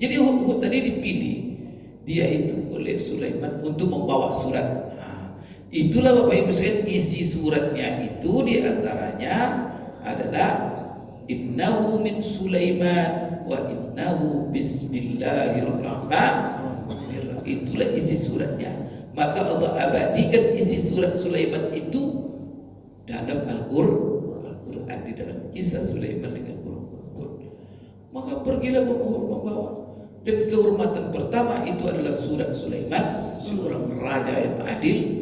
Jadi Hudhud tadi dipilih dia itu oleh Sulaiman untuk membawa surat. Itulah Bapak Ibu sekalian, isi suratnya itu diantaranya adalah innahu min Sulaiman wa innahu bismillahirrahmanirrahim. Itulah isi suratnya. Maka Allah abadikan isi surat Sulaiman itu dalam Al-Quran, di dalam kisah Sulaiman dengan Hudhud. Maka pergilah membawa. Dan kehormatan pertama itu adalah surat Sulaiman, seorang raja yang adil,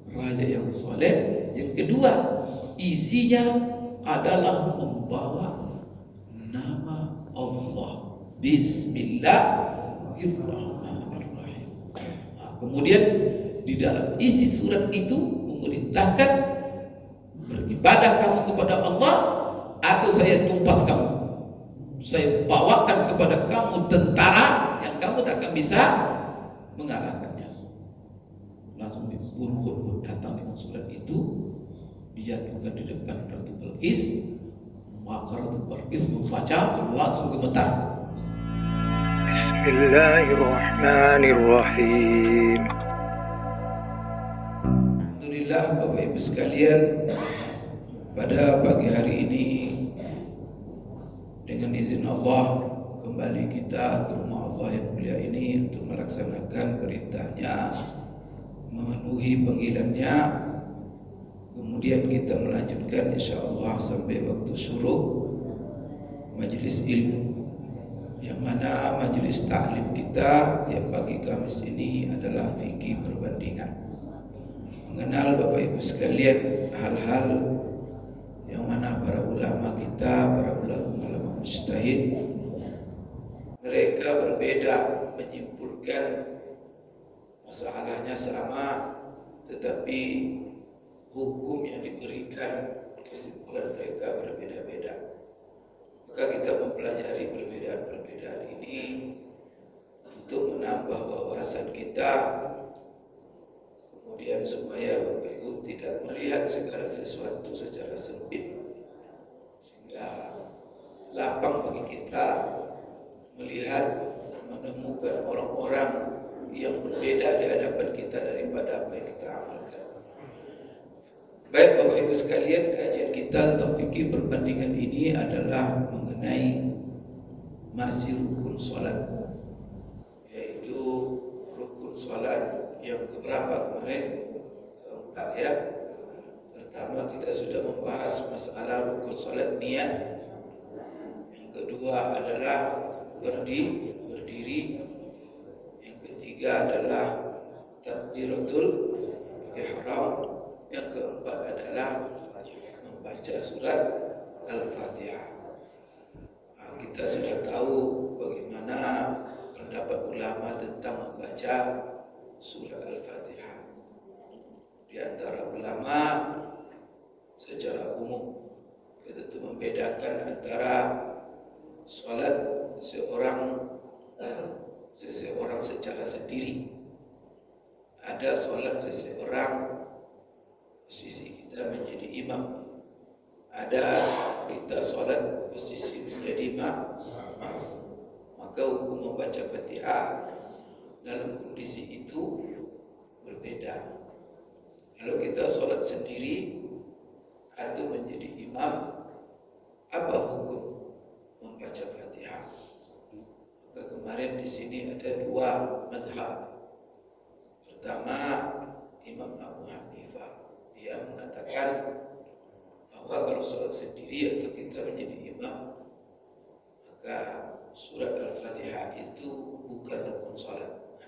raja yang soleh. Yang kedua, isinya adalah membawa nama Allah, Bismillahirrahmanirrahim. Kemudian di dalam isi surat itu memerintahkan, beribadah kamu kepada Allah atau saya tumpas kamu, saya bawakan kepada kamu tentara yang kamu tak akan bisa mengalahkannya. Langsung Hudhud datang dengan surat itu, dijatuhkan di depan Ratu Balqis. Maka Ratu Balqis membaca, langsung gemetar. Bismillahirrahmanirrahim. Alhamdulillah Bapak Ibu sekalian, pada pagi hari ini dengan izin Allah kembali kita ke rumah Allah yang mulia ini untuk melaksanakan perintahnya, memenuhi panggilannya. Kemudian kita melanjutkan insyaallah sampai waktu syuruk majelis ilmu, yang mana majelis taklim kita tiap pagi Kamis ini adalah fikih perbandingan, mengenal Bapak Ibu sekalian hal-hal yang mana para ulama kita, para ulama mujtahid, mereka berbeda menyimpulkan masalahnya sama, tetapi hukum yang diberikan kesimpulan mereka berbeda-beda. Maka kita mempelajari perbedaan-perbedaan ini untuk menambah wawasan kita, kemudian supaya Bapak Ibu tidak melihat segala sesuatu secara sempit, sehingga lapang bagi kita melihat, menemukan orang-orang yang berbeda di hadapan kita daripada apa yang kita amalkan. Baik Bapak Ibu sekalian, kajian kita tentang fikih perbandingan ini adalah mengenai masih rukun salat, yaitu rukun salat yang keberapa kemarin? Keempat ya. Pertama kita sudah membahas masalah rukun salat niat. Yang kedua adalah berdiri. Yang ketiga adalah takbiratul ihram. Yang keempat adalah membaca surat Al-Fatihah. Kita sudah tahu bagaimana pendapat ulama tentang membaca surat Al-Fatihah. Di antara ulama secara umum kita itu membedakan antara salat seseorang secara sendiri. Ada salat seseorang posisi kita menjadi imam, ada kita salat posisi menjadi imam. Maka hukum membaca Fatihah dalam kondisi itu berbeda. Kalau kita salat sendiri atau menjadi imam, apa hukum membaca Fatihah? Maka kemarin di sini ada dua mazhab. Pertama, Imam Abu Hanifah, dia mengatakan bahwa kalau salat sendiri atau kita menjadi imam, maka surat Al-Fatihah itu bukan rukun salat,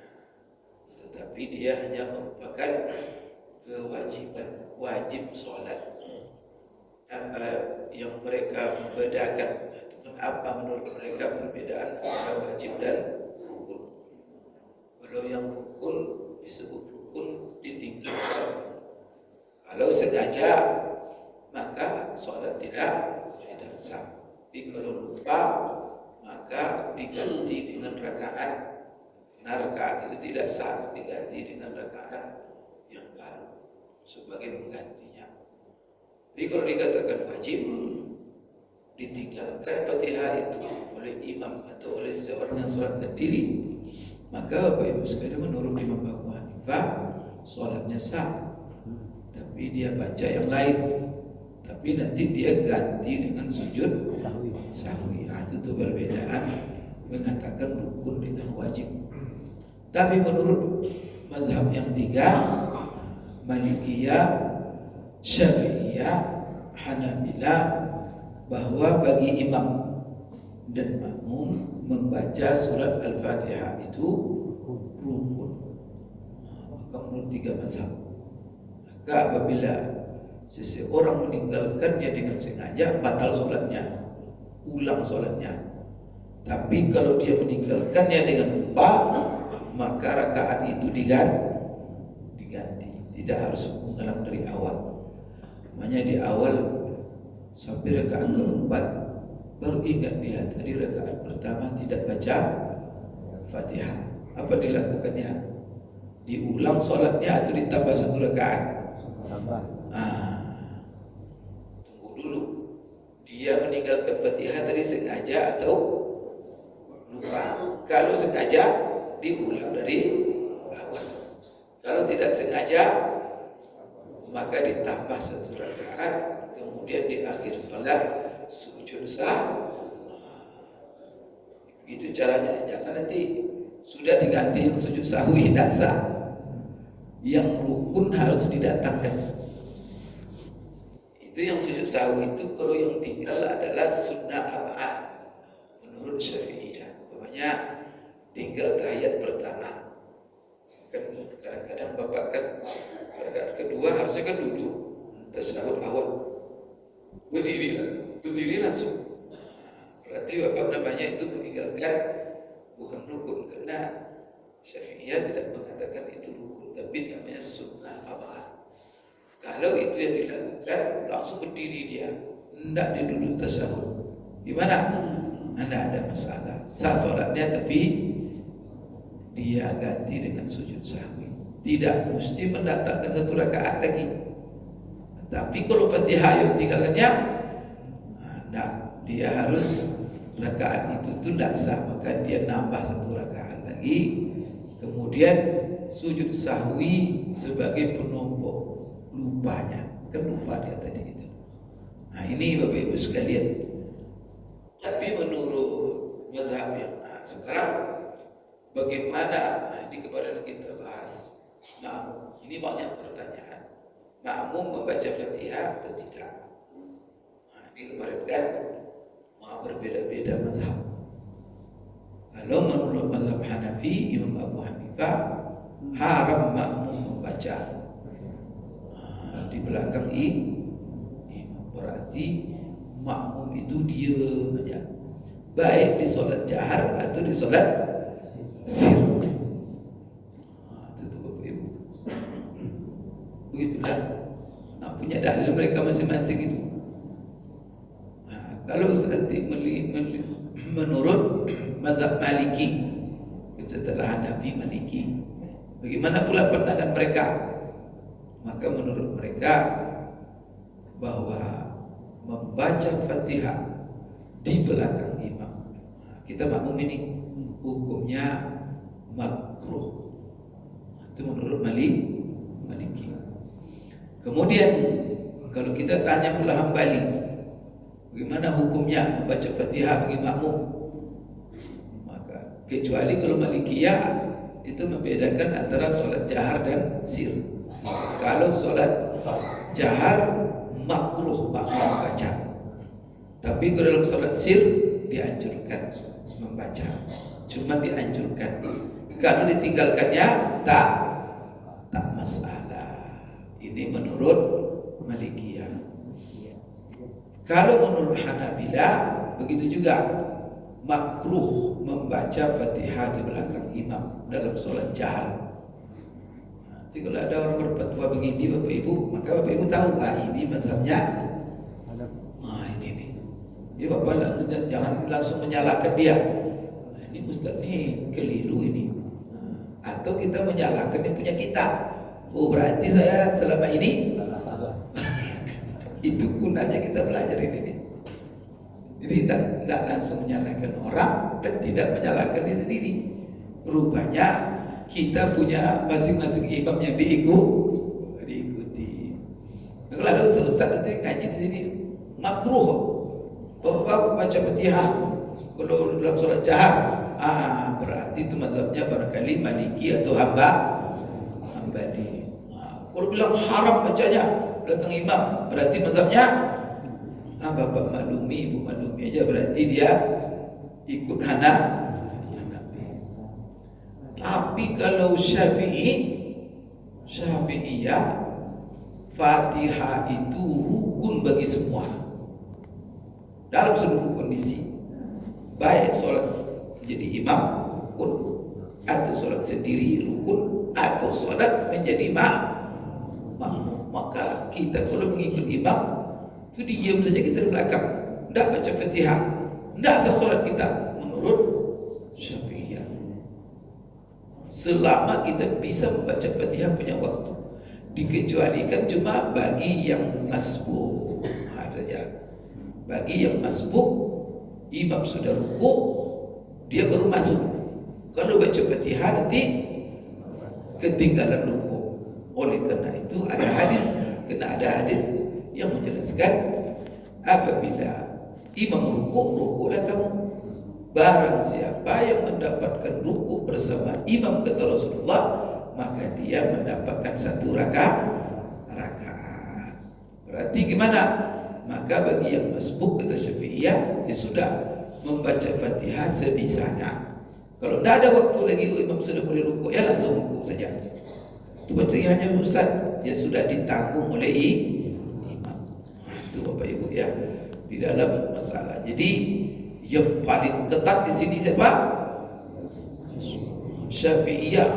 tetapi dia hanya merupakan kewajiban, wajib salat. Apa yang mereka membedakan, apa menurut mereka perbedaan antara wajib dan rukun? Kalau yang rukun disebut rukun ditinggalkan. Kalau sengaja maka sholat tidak sah. Tapi kalau lupa maka diganti dengan rakaat. Nah, rakaat itu tidak sah, diganti dengan rakaat yang baru sebagai penggantinya. Tapi kalau dikatakan wajib, ditinggalkan Fatihah itu oleh imam atau oleh seorang yang sholat sendiri, maka Bapak Ibu sekalian menurut Imam Abu Hanifah sholatnya sah, tapi dia baca yang lain, tapi nanti dia ganti dengan sujud sahwi. Itu perbedaan mengatakan rukun dengan wajib. Tapi menurut mazhab yang tiga, Malikiyah, Syafi'iyah, Hanabilah, bahwa bagi imam dan makmum membaca surat Al-Fatihah itu rukun. Maka menurut tiga mazhab, maka apabila seseorang meninggalkannya dengan sengaja, batal sholatnya, ulang sholatnya. Tapi kalau dia meninggalkannya dengan lupa, maka rakaat itu diganti. Tidak harus mengulang dari awal. Makanya di awal sampai rakaat keempat baru ingat dia tadi rakaat pertama tidak baca Fatihah. Apa dilakukannya? Diulang sholatnya atau ditambah satu rakaat? Tunggu dulu. Dia meninggalkan Fatihah tadi sengaja atau lupa? Kalau sengaja diulang dari awal. Kalau tidak sengaja maka ditambah satu rakaat, kemudian di akhir sholat sujud sah. Begitu caranya. Jangan nanti sudah diganti yang sujud sahwi tidak sah. Yang rukun harus didatangkan. Itu yang sujud sahwi itu kalau yang tinggal adalah sunnah ab'ad menurut Syafi'iyah. Pokoknya tinggal tahiyat pertama. Kan kadang-kadang bapak kan rakaat kedua harusnya kan duduk tasyahud awal, berdiri langsung. Berarti bapak namanya itu meninggalkan bukan rukun, karena Syafi'iyah tidak mengatakan itu rukun, tapi namanya sunnah ab'ad. Kalau itu yang dilakukan langsung berdiri dia, tidak duduk tasyahud. Gimana? Tidak ada masalah. Sah sholatnya, tapi dia ganti dengan sujud sahwi. Tidak mesti mendatangkan satu rakaat lagi. Tapi kalau Fatihah yang tinggalannya, nah, dia harus rakaat itu tidak sah, maka dia nambah satu rakaat lagi. Kemudian sujud sahwi sebagai penompok lupanya. Kan lupa dia tadi itu. Nah ini Bapak Ibu sekalian. Tapi menurut mazhab yang sekarang bagaimana? Nah, ini kemarin kita bahas. Nah, ini banyak pertanyaan. Makmum membaca Fatihah atau tidak? Nah, ini kemarin kan berbeda-beda mazhab. Kalau menurut mazhab Hanafi, Imam Abu Hanifah haram makmum membaca di belakang imam. Berarti makmum itu diam aja, baik di sholat jahar atau di sholat sir. Itu Bapak Ibu. Begitulah. Nah, punya dalil mereka masing-masing itu. Nah, kalau nanti menurut mazhab Maliki, setelah Hanafi Maliki, bagaimana pula pandangan mereka? Maka menurut mereka bahwa membaca Fatihah di belakang imam, kita makmum ini hukumnya makruh. Itu menurut Maliki. Kemudian kalau kita tanya pula Hambali, bagaimana hukumnya membaca Fatihah bagi makmum? Maka kecuali kalau Malikiyah itu membedakan antara sholat jahar dan sir. Kalau sholat jahar makruh membaca, tapi kalau dalam sholat sir dianjurkan membaca, cuma dianjurkan. Kalau ditinggalkannya tak masalah. Ini menurut Malikiyah. Kalau menurut Hanabilah begitu juga, makruh membaca Fatihah di belakang imam dalam sholat jahar. Jadi kalau ada orang berfatwa begini Bapak Ibu, maka Bapak Ibu tahu ini mazhabnya. Ini nih. Jadi Bapak jangan langsung menyalahkan dia. Ini Ustaz ini keliru ini. Atau kita menyalahkan yang punya kita. Oh berarti saya selama ini salah. Itu gunanya kita belajar ini. Jadi tidak langsung menyalahkan orang dan tidak menyalahkan diri sendiri. Rupanya kita punya masing-masing imam yang diikuti. Kalau ada ustaz-ustaz nanti ngaji di sini makruh bapak baca Fatihah kalau dalam sholat jahar, berarti itu mazhabnya barangkali Maliki atau Hambali. Kalau bilang haram bacanya belakang imam, berarti mazhabnya bapak maklumi, ibu maklumi aja, berarti dia ikut Hanafi. Tapi kalau Syafi'iyah, Fatihah itu rukun bagi semua dalam seluruh kondisi, baik sholat menjadi imam rukun, atau sholat sendiri rukun, atau sholat menjadi makmum. Maka kita kalau mengikut imam itu diam saja kita di belakang, tidak baca Fatihah, tidak sah sholat kita menurut Syafi'iyah. Selama kita bisa membaca Fatihah punya waktu, dikecualikan cuma bagi yang masbuk saja. Bagi yang masbuk, imam sudah rukuk, dia baru masuk. Kalau baca Fatihah nanti ketinggalan rukuk. Oleh karena itu ada hadis yang menjelaskan apabila imam rukuklah kamu. Barang siapa yang mendapatkan rukuk bersama imam, kata Rasulullah, maka dia mendapatkan satu rakaat. Berarti gimana? Maka bagi yang masbuk, kata Syafi'iyah, dia sudah membaca Fatihah sebisanya. Kalau tidak ada waktu lagi imam sudah boleh rukuk, ya langsung rukuk saja. Itu bacanya Ustaz, ya sudah ditanggung oleh imam. Itu Bapak Ibu ya, di dalam masalah. Jadi yang paling ketat di sini siapa? Syafi'iyah,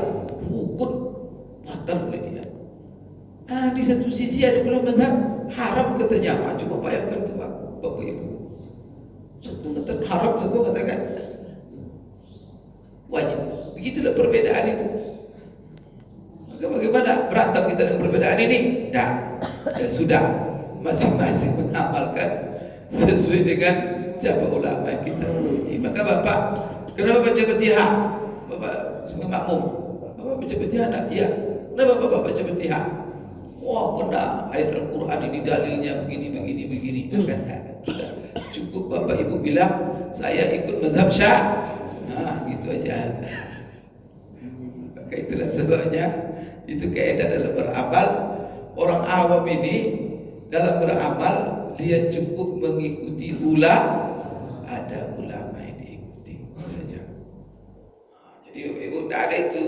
rukun batal oleh dia. Di satu sisi ada pula mazhab haram katanya. Coba bayangkan tu Bapak Ibu. Satu kata haram, satu katakan wajib. Begitulah perbedaan itu. Maka bagaimana berantem kita dengan perbedaan ini? Ya sudah, masing-masing mengamalkan sesuai dengan siapa ulama kita. Maka Bapak, kenapa baca Fatihah? Bapak sebagai makmum, Bapak baca Fatihah tak? Ya. Kenapa Bapak baca Fatihah? Wah, kena ayat Al-Quran ini dalilnya begini. Sudah cukup Bapak Ibu bilang saya ikut mazhab gitu aja. Maka itulah sebabnya itu kaidah dalam beramal. Orang awam ini dalam beramal dia cukup mengikuti ada ulama yang diikuti saja. Jadi Ibu tidak ada itu,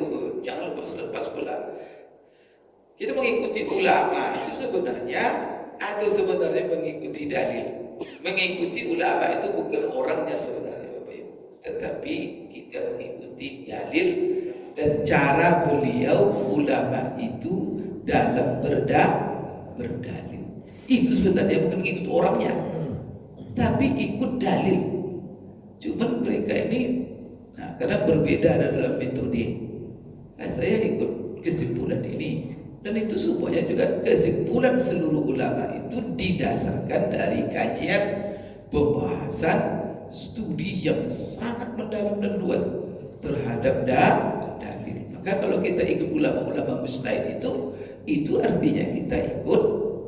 jangan lepas pula. Kita mengikuti ulama itu sebenarnya mengikuti dalil. Mengikuti ulama itu bukan orangnya sebenarnya Bapak Ibu, tetapi kita mengikuti dalil dan cara beliau ulama itu dalam berdalil. Itu sebenarnya bukan ikut orangnya, tapi ikut dalil. Cuman mereka ini karena berbeda dalam metode. Saya ikut kesimpulan ini. Dan itu semuanya juga kesimpulan seluruh ulama itu didasarkan dari kajian, pembahasan, studi yang sangat mendalam dan luas terhadap dalil. Maka kalau kita ikut ulama-ulama mujtahid itu artinya kita ikut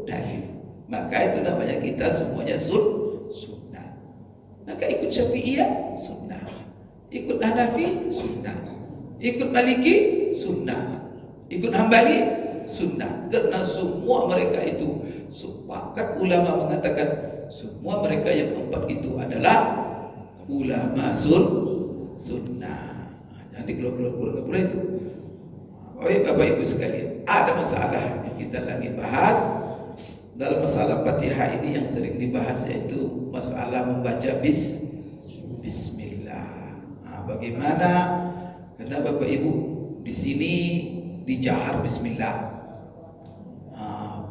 dalil. Maka itu namanya kita semuanya sunnah. Maka ikut Syafi'iyah sunnah, ikut Hanafi sunnah, ikut Maliki sunnah, ikut Hambali sunnah. Karena semua mereka itu sepakat, ulama mengatakan semua mereka yang empat itu adalah ulama sunnah. Jadi keluar itu. Bapak Ibu sekalian, ada masalah yang kita lagi bahas dalam masalah Fatihah ini yang sering dibahas, yaitu masalah membaca bismillah. Bagaimana? Karena Bapak Ibu di sini dijahar bismillah.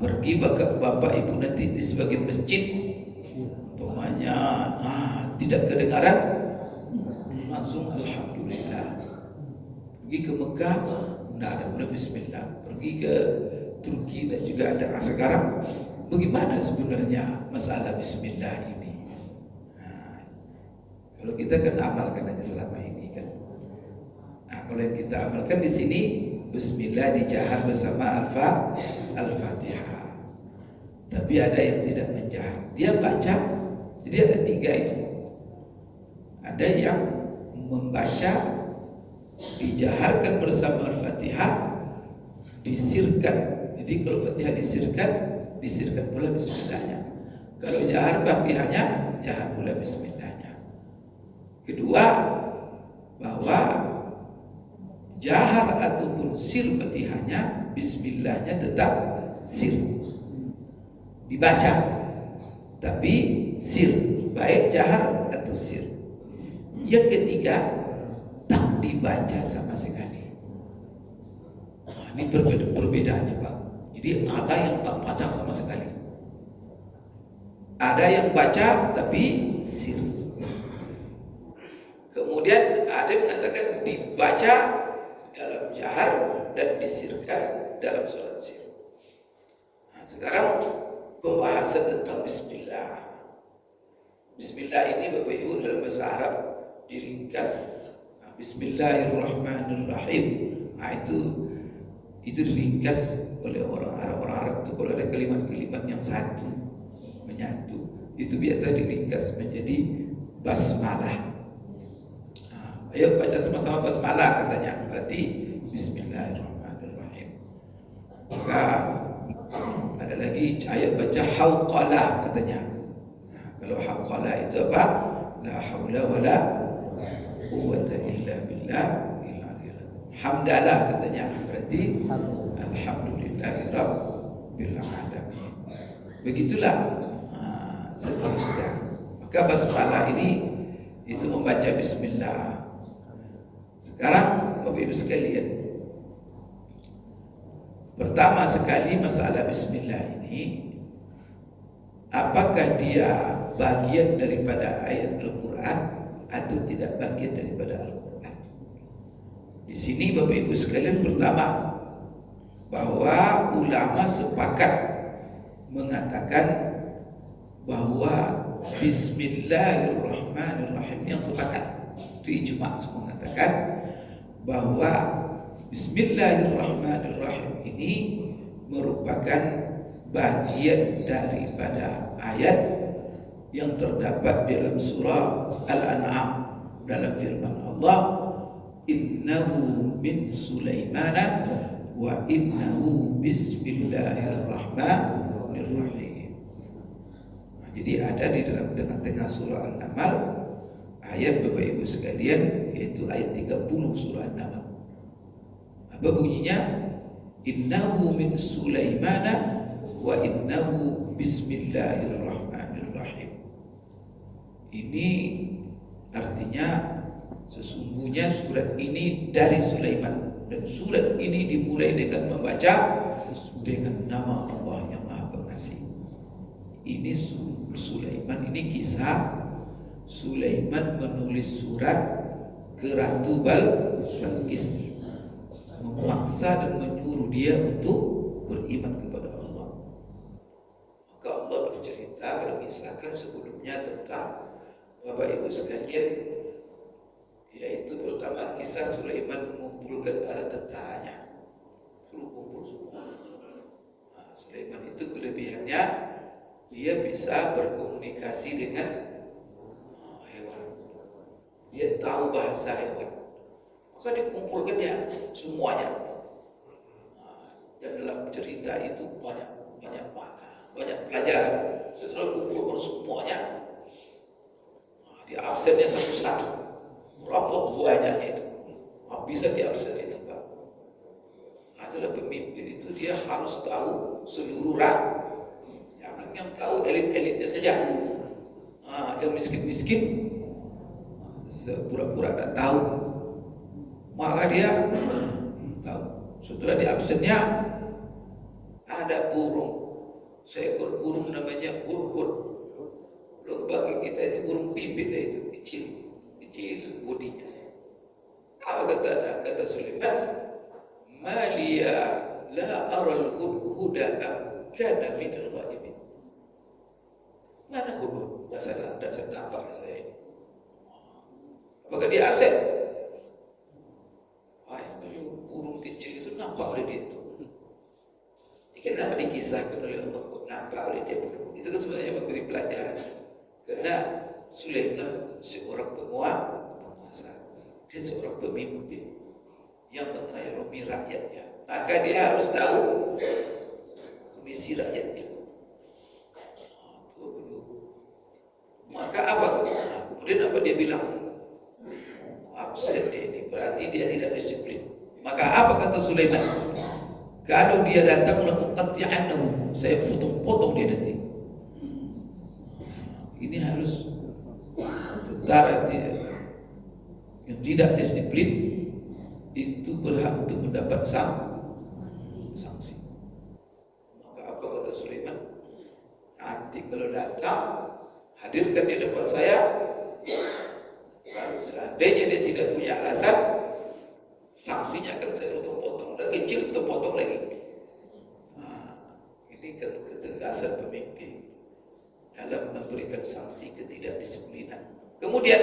Pergi Bapak Ibu nanti di sebagian masjid, umpamanya tidak kedengaran, langsung alhamdulillah. Pergi ke Mekah, tidak ada pula bismillah. Pergi ke Turki dan juga ada sekarang. Bagaimana sebenarnya masalah bismillah ini? Kalau kita kan amalkan aja selama ini kan. Nah, kalau yang kita amalkan di sini Bismillah dijahar bersama Al-Fatihah. Tapi ada yang tidak menjahar, dia baca. Jadi ada 3 itu. Ada yang membaca dijaharkan bersama Al-Fatihah, disirkan. Jadi kalau Fatihah disirkan pula Bismillahnya. Kalau jahar Fatihahnya, jahar pula Bismillahnya. Kedua, bahwa jahar ataupun sir Fatihahnya, Bismillahnya tetap sir, dibaca, tapi sir, baik jahar atau sir. Yang ketiga, tak dibaca sama sekali. Nah, ini perbedaannya Pak. Jadi ada yang tak baca sama sekali, ada yang baca tapi sir. Kemudian ada yang mengatakan dibaca dalam jahar dan disirkan dalam sholat sir. Nah, sekarang pembahasan tentang Bismillah. Bismillah ini Bapak Ibu dalam bahasa Arab diringkas Bismillahirrahmanirrahim. Nah, itu diringkas oleh orang Arab itu kalau ada kalimat-kalimat yang satu menyatu, itu biasa diringkas menjadi basmalah. Nah, ayo baca sama-sama basmalah katanya, berarti Bismillahirrahmanirrahim. Maka ada lagi ayat baca hauqalah katanya. Nah, kalau hauqalah itu apa? La haula wala quwwata illa billah. Hamdalah katanya, berarti alhamdulillahi rabbil alamin. Begitulah seterusnya. Maka basmalah ini itu membaca bismillah. Sekarang Bapak Ibu sekalian, pertama sekali masalah bismillah ini, apakah dia bagian daripada ayat Al-Quran atau tidak bagian daripada Al-Quran? Di sini Bapak Ibu sekalian, pertama bahwa ulama sepakat mengatakan bahwa Bismillahirrahmanirrahim, yang sepakat itu ijma' semua mengatakan bahwa Bismillahirrahmanirrahim ini merupakan bagian daripada ayat yang terdapat dalam surah Al-An'am dalam firman Allah, innahu min Sulaimana wa innahu bismillahirrahmanirrahim. Nah, jadi ada di dalam tengah-tengah surah An-Naml ayat Bapak Ibu sekalian, yaitu ayat 30 surah An-Naml. Apa bunyinya? Innahu min Sulaimana wa innahu bismillahirrahmanirrahim. Ini artinya sesungguhnya surat ini dari Sulaiman, dan surat ini dimulai dengan membaca dengan nama Allah yang Maha Pengasih. Ini Sulaiman, ini kisah Sulaiman menulis surat ke Ratu Balqis, memaksa dan menyuruh dia untuk beriman kepada Allah. Maka Allah bercerita, berkisahkan sebelumnya tentang Bapak Ibu sekalian, yaitu terutama kisah Sulaiman mengumpulkan para tentaranya, suruh kumpul semua. Nah, Sulaiman itu kelebihannya dia bisa berkomunikasi dengan hewan, dia tahu bahasa hewan, maka dikumpulkannya semuanya. Dan dalam cerita itu banyak pelajaran. Setelah kumpulkan semuanya, di absennya satu-satu. Berapa banyaknya itu? Bisa di absen itu Pak. Adalah pemimpin itu dia harus tahu seluruh rakyat. Jangan yang tahu elit-elitnya saja. Yang miskin-miskin pura-pura tak tahu. Maka dia tahu. Setelah di absennya ada burung, seekor burung namanya hurhud. Kalau bagi kita itu burung pipit itu kecil bodinya. Apa kata Sulaiman? Maliya la aral hudhuda kana min al-ghaibin. Mana hudhud? Dasar nampak saya ini. Apakah dia absen? Yang burung kecil itu nampak oleh dia itu. Kenapa dikisahkan oleh Allah kok nampak oleh dia? Itu kan sebenarnya memberi pelajaran. Karena Sulaiman seorang penguasa, dia seorang pemimpin yang mengayomi rakyatnya. Maka dia harus tahu kondisi rakyatnya. Maka apa? Kemudian apa dia bilang? Absen dia ini, berarti dia tidak disiplin. Maka apa kata Sulaiman? Kalau dia datang lakuqati'annahu, saya potong-potong dia nanti. Ini harus tentara dia yang tidak disiplin itu berhak untuk mendapat sanksi. Maka apa kata Sulaiman? Nanti kalau datang, hadirkan di depan saya. Kalau seandainya dia tidak punya alasan, sanksinya akan saya potong-potong. Dan kecil itu potong lagi. Ini kan ketegasan pemimpin dalam memberikan sanksi ketidakdisiplinan. Kemudian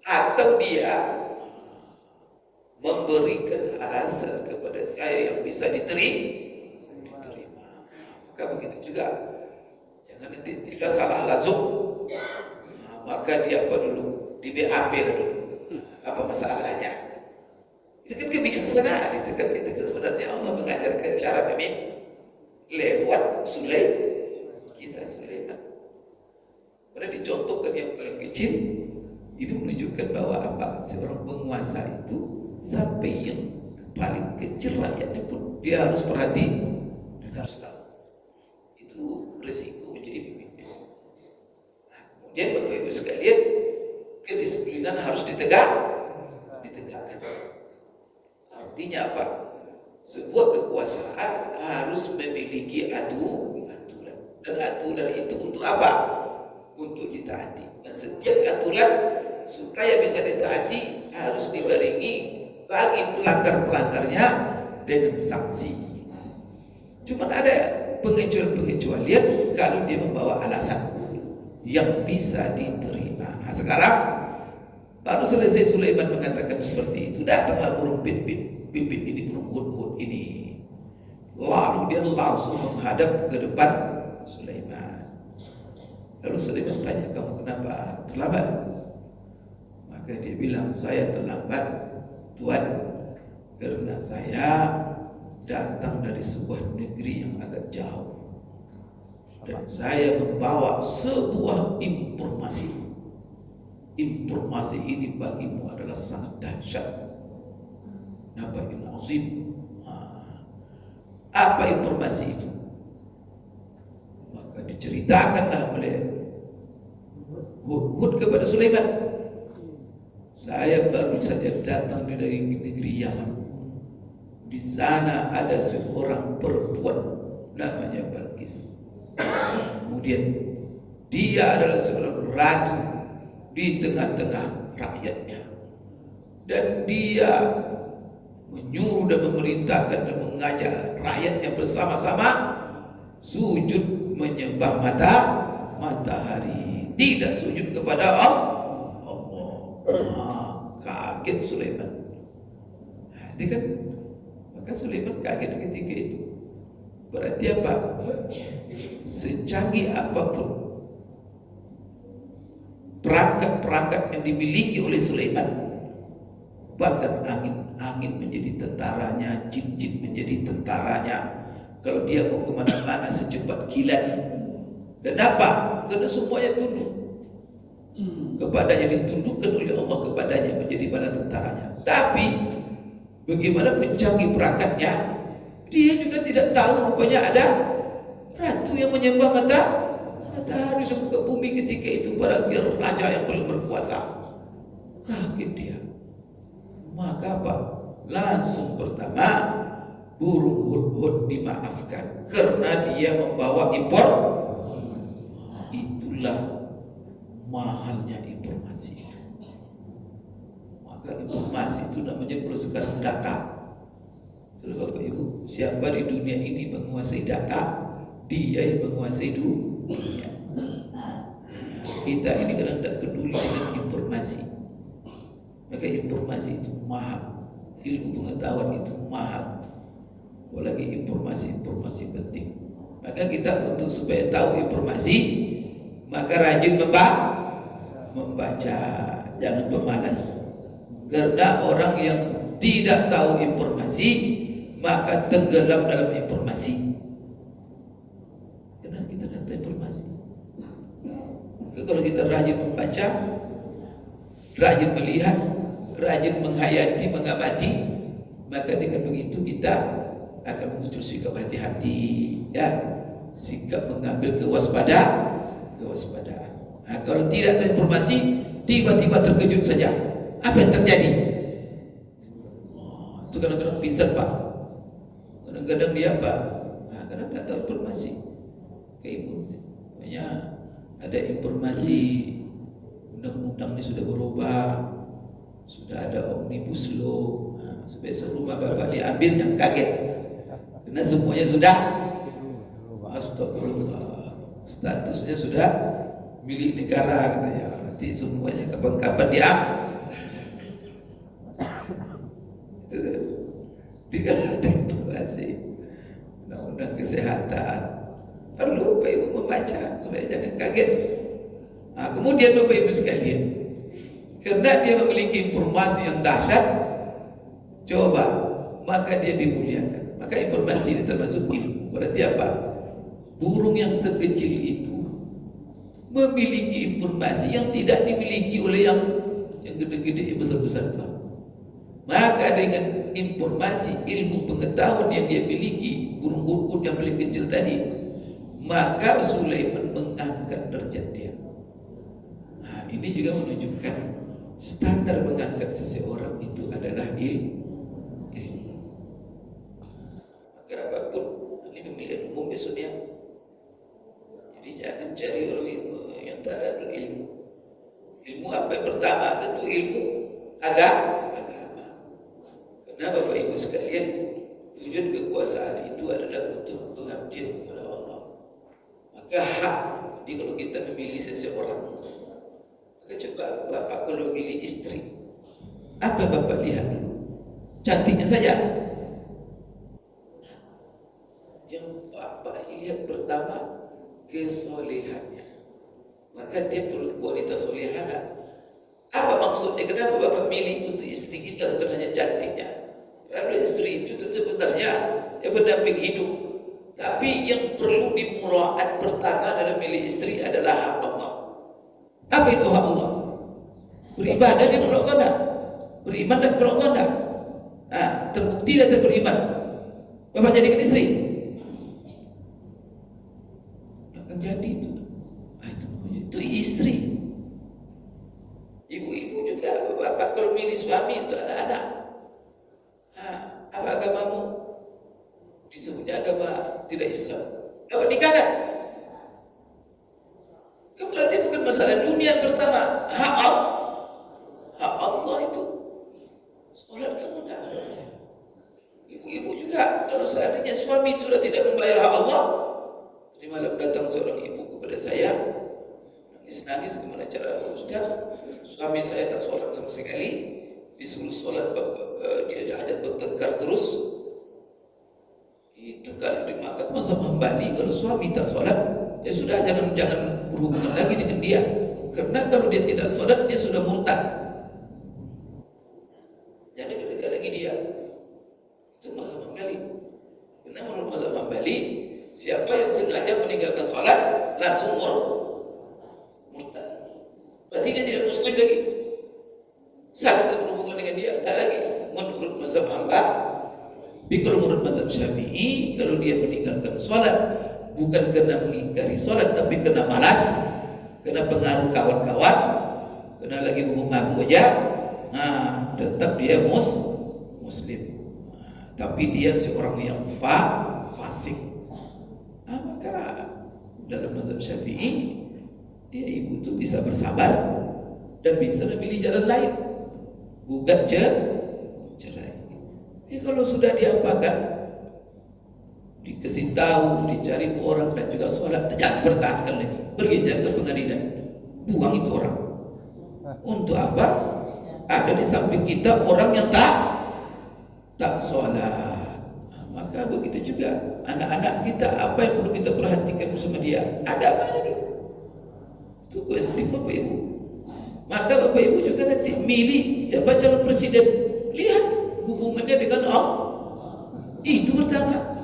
atau dia memberikan alasan kepada saya yang bisa diterima. Maka begitu juga. Jangan nanti tidak salah langsung. Maka dia apa dulu? Di BAP dulu. Apa masalahnya? Itu kan kebijaksanaan. Itu kan sebenarnya Allah mengajarkan cara memimpin lewat kisah Sulaiman. Pada dicontohkan yang paling kecil, ini menunjukkan bahwa apa? Seorang penguasa itu sampai yang paling kecil rakyatnya pun dia harus perhati dan harus tahu. Itu resiko menjadi pemimpin. Kemudian Bapak Ibu sekalian, kedisiplinan harus ditegakkan. Artinya apa? Sebuah kekuasaan harus memiliki aturan. Dan aturan itu untuk apa? Untuk ditaati. Dan setiap aturan supaya bisa ditaati harus dibarengi bagi pelanggar-pelanggarnya dengan sanksi. Cuma ada pengecualian kalau dia membawa alasan yang bisa diterima. Nah, sekarang baru selesai Sulaiman mengatakan seperti itu, datanglah burung pimpin ini, burung hut ini. Lalu dia langsung menghadap ke depan Sulaiman. Lalu Sulaiman tanya, kamu kenapa terlambat? Maka dia bilang, saya terlambat Tuan karena saya datang dari sebuah negeri yang agak jauh dan saya membawa sebuah informasi. Informasi ini bagimu adalah sangat dahsyat. Nabain azim. Apa informasi itu? Maka diceritakanlah oleh Hud kepada Sulaiman. Saya baru saja datang dari negeri Yaman. Di sana ada seorang perempuan namanya Balqis. Kemudian dia adalah seorang ratu di tengah-tengah rakyatnya, dan dia menyuruh dan memerintahkan dan mengajak rakyatnya bersama-sama sujud menyembah matahari, tidak sujud kepada Allah. Kaget Sulaiman. Dia kan, maka Sulaiman kaget ketika itu. Berarti apa? Secanggih apapun perangkat-perangkat yang dimiliki oleh Sulaiman, bahkan angin menjadi tentaranya, jin-jin menjadi tentaranya. Kalau dia mau kemana-mana secepat kilat. Dan apa? Karena semuanya tunduk kepadanya, ditundukkan oleh Allah kepadanya menjadi bala tentaranya. Tapi bagaimana pencanggih perangkatnya, dia juga tidak tahu rupanya ada ratu yang menyembah matahari di muka bumi ketika itu, padahal dia raja yang paling berkuasa. Kaget dia. Maka apa? Langsung pertama burung hut dimaafkan karena dia membawa impor. Itulah mahalnya informasi. Maka informasi itu namanya perusahaan data. Terus Bapak Ibu, siapa di dunia ini menguasai data? Dia yang menguasai dunia. Kita ini kadang tidak peduli dengan informasi. Maka informasi itu mahal, ilmu pengetahuan itu mahal, apalagi informasi penting. Maka kita untuk supaya tahu informasi, maka rajin membaca, jangan pemalas. Karena orang yang tidak tahu informasi maka tenggelam dalam informasi. Karena kita tidak tahu informasi. Maka kalau kita rajin membaca, rajin melihat, rajin menghayati, mengamati, maka dengan begitu kita akan muncul sikap hati-hati, ya, sikap mengambil kewaspadaan. Nah, kalau tidak ada informasi, tiba-tiba terkejut saja. Apa yang terjadi? Itu kadang-kadang pingsan Pak, kadang-kadang dia apa? Nah, karena tidak tahu informasi. Makanya ada informasi undang-undang ini sudah berubah, sudah ada omnibus law. Nah, besok rumah bapak diambil, yang kaget, karena semuanya sudah, astagfirullah, statusnya sudah milik negara katanya. Nanti semuanya kapan-kapan diambil. Tidak ada informasi undang-undang kesehatan. Perlu Bapak Ibu membaca supaya jangan kaget. Nah, kemudian Bapak Ibu sekalian, karena dia memiliki informasi yang dahsyat, coba, maka dia dimuliakan. Maka informasi ini termasuk ilmu. Berarti apa? Burung yang sekecil itu memiliki informasi yang tidak dimiliki oleh yang gede-gede, yang besar-besar. Maka dengan informasi, ilmu, pengetahuan yang dia miliki, burung burung yang paling kecil tadi, maka Sulaiman mengangkat derajat dia. Nah, ini juga menunjukkan standar mengangkat seseorang itu adalah ilmu. Maka apapun, ini pemilihan umum besoknya. Jadi jangan cari orang ilmu yang tak ada ilmu. Ilmu apa yang pertama? Tentu ilmu agama. Nah Bapak Ibu sekalian, tujuan kekuasaan itu adalah untuk pengabdian kepada Allah. Maka hak, jadi kalau kita memilih seseorang, maka coba Bapak kalau memilih istri, apa Bapak lihat? Cantiknya saja. Yang Bapak lihat pertama, kesolehannya. Maka dia perlu wanita solehah. Apa maksudnya? Kenapa Bapak milih untuk istri kita bukan hanya cantiknya? Karena istri itu sebenarnya pendamping hidup. Tapi yang perlu dimuraat pertama dalam milih istri adalah hak Allah. Apa itu hak Allah? Beribadah dia kalau enggak, beriman dan kalau enggak. Nah, terbukti dan beriman. Bapak jadikan istri. Akan jadi itu. Nah, itu istri. Ibu-ibu juga, bapak kalau milih suami untuk anak-anak. Apa agamamu? Disebutnya agama tidak Islam. Dapat nikah kan? Kan berarti bukan masalah dunia pertama. Hak Allah itu. Sholat kamu enggak. Ibu-ibu juga, kalau seandainya suami sudah tidak membayar hak Allah. Tadi malam datang seorang ibu kepada saya, nangis-nangis, gimana cara Ustaz? Suami saya tak sholat sama sekali. Disuruh sholat, dia diajak bertengkar terus. Itu kalau dimakan mazhab Hambali, kalau suami tak sholat, ya sudah jangan berhubungan lagi dengan dia. Karena kalau dia tidak sholat, dia sudah murtad. Jangan dekat lagi dia. Itu mazhab Hambali. Karena menurut mazhab Hambali, siapa yang sengaja meninggalkan sholat langsung murtad. Berarti dia tidak muslim lagi. Sangat berhubungan dengan dia, tak lagi. Menurut mazhab Hambali, kalau menurut mazhab Syafi'i, kalau dia meninggalkan sholat bukan karena mengingkari sholat, tapi karena malas, karena pengaruh kawan-kawan, karena lagi mabuk aja, nah, tetap dia muslim. Nah, tapi dia seorang yang fasik. Nah, maka dalam mazhab Syafi'i, ya, ibu itu bisa bersabar dan bisa memilih jalan lain, bukan cerai. Kalau sudah diapakan, dikasih tahu, dicari orang dan juga sholat, jangan pertahankan lagi, pergi ke pengadilan, buang itu orang. Untuk apa? ada di samping kita orang yang tak sholat. Maka begitu juga anak-anak kita, apa yang perlu kita perhatikan sama dia? Agamanya dulu. Itu penting Bapak Ibu. Maka Bapak Ibu juga nanti milih siapa calon presiden, lihat hubungannya dengan Allah. Itu pertama.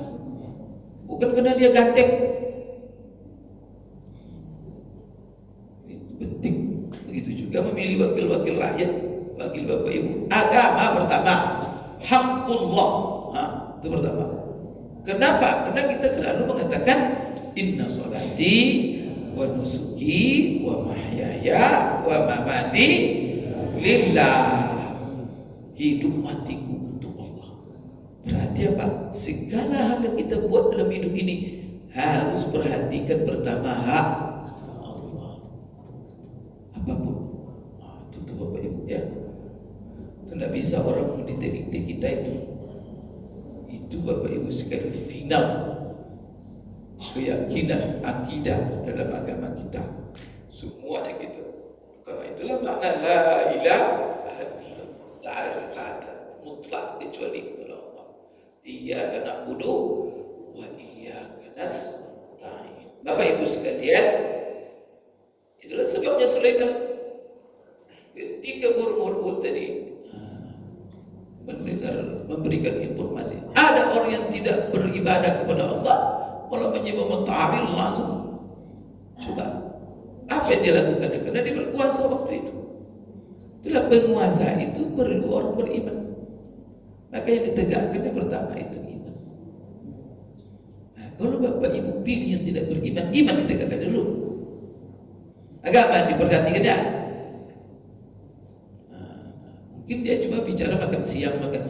Bukan karena dia ganteng. Itu penting. Begitu juga memilih wakil-wakil rakyat, wakil Bapak Ibu. Agama pertama, haqqullah. Itu pertama. Kenapa? Karena kita selalu mengatakan inna sholati wa nusuki wa mahyaya wa mamati lillah. Hidup matiku untuk Allah. Berarti apa? Segala hal yang kita buat dalam hidup ini harus perhatikan pertama hak Allah. Apapun. Itu Bapak Ibu ya. Tidak bisa orang mendikte kita itu. Itu Bapak Ibu sekali final keyakinan akidah dalam agama kita. Semuanya gitu. Karena itulah makna la ilaha illallah. Tak ada mutlak kecuali kepada Allah. Iyyaka na'budu wa iyyaka nasta'in. Bapak Ibu sekalian, itulah sebabnya Sulaiman ketika burung tadi memberikan informasi, ada orang yang tidak beribadah kepada Allah malah menyembah matahari langsung. Coba apa yang dia lakukan? Karena dia berkuasa waktu itu. Itulah penguasa itu perlu orang beriman. Maka yang ditegakkan yang pertama itu iman. Nah, kalau Bapak Ibu pilih yang tidak beriman, iman ditegakkan dulu. Agama diperhatikan ya. Mungkin dia cuma bicara makan siang. Bapak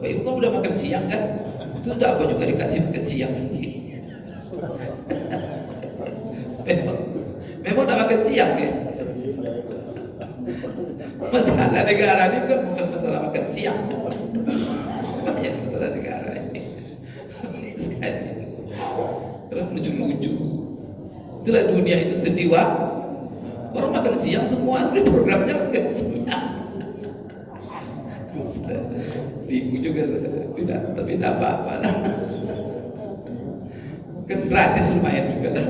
Ibu kan udah makan siang kan? Itu tak apa juga dikasih makan siang. Memang udah makan siang ya. Masalah negara ini bukan masalah makan siang. Banyak masalah negara ini. Terus lucu-lucu. Itulah dunia itu sendiwa. Orang makan siang semua, udah programnya makan siang. Bingung juga tidak, tapi tidak apa-apa. Kan gratis lumayan juga lah.